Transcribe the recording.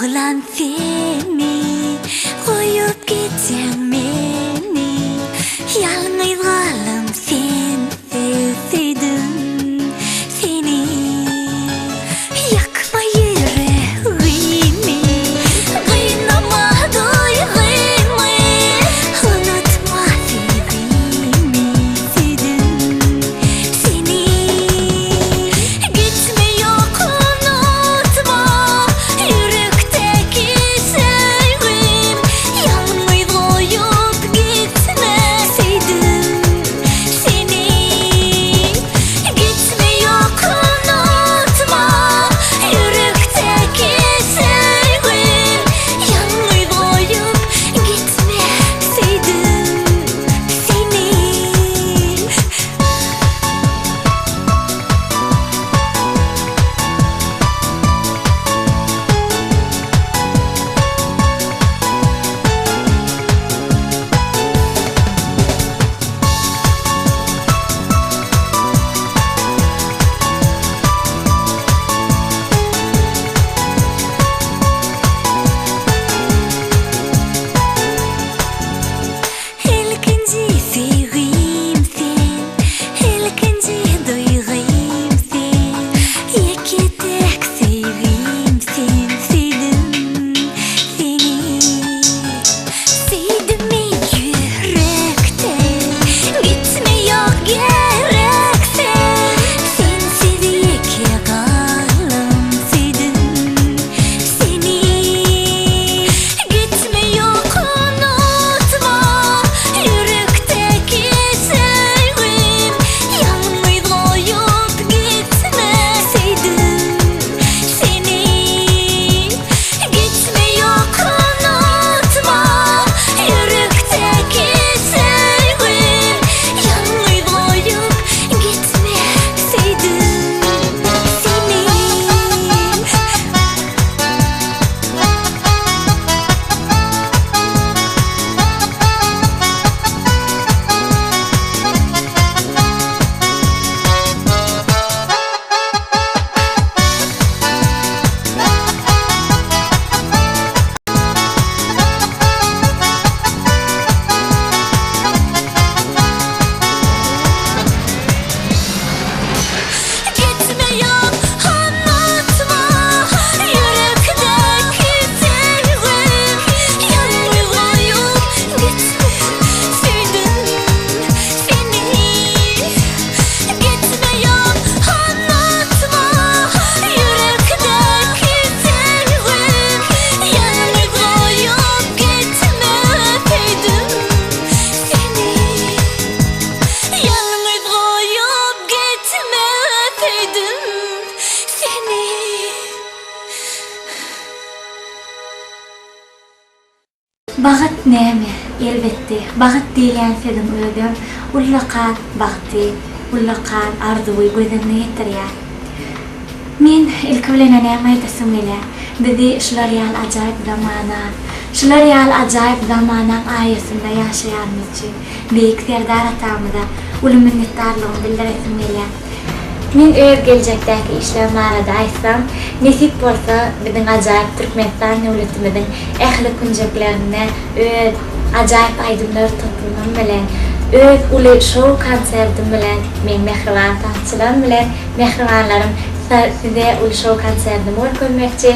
oğlan seni koyup gideceksin beni. Yalnız kalım sen sevseydim seni. Yakma yüreğimi, kıynama duygumu, unutma sevdiğimi, sevdim seni. Gitme yok unutma yürekteki sevgim. Yalnız koyup gitme sevdim seni. Gitme yok unutma yürekteki sevgim. Yalnız koyup gitme sevdim seni. İlkinci sevgim sen, ilkinci duygum sen, iki tek sevgim sen, sevdim seni. Sevdim yürekten, gitme yok gereksen, sensiz iki kalım sevdim seni. Gitme yok unutma yürekteki sevgim. Yalnız koyup gitme sevdim seni. Gitme yok unutma yürekteki sevgim. Yalnız koyup gitme sevdim seni. Gitme yok unutma yürekteki sevgim. Yalnız koyup gitme sevdim seni. Gitme yok unutma yürekteki sevgim. Yalnız koyup gitme sevdim seni. Yalnız koyup gitme sevdim seni. Baht näme? Elbette baht diýen sedim özüm ullaqan bagty, ullaqan arzuwy gözümne ýetirýär. Men ilk bilen näme aýtasym gele? Dedi şular ýaly ajaýyp zamana, şular ýaly ajaýyp zamanaň aýasynda ýaşaýarmyjy. Beýik Serdar atamyza uly minnetdarlygymy bildiresim gele. Men öz geljekdäki işler barada aýtsam, nesip bolsa biziň ajaýyp Türkmenistan döwletimiziň ähli kunjeklerine öz ajaýyp aýdymlar toplumum bilen, öz uly şow konsertim bilen, men mehriban tahtçylarym bilen, mehribanlarym size uly şow konsertimi görmekçi.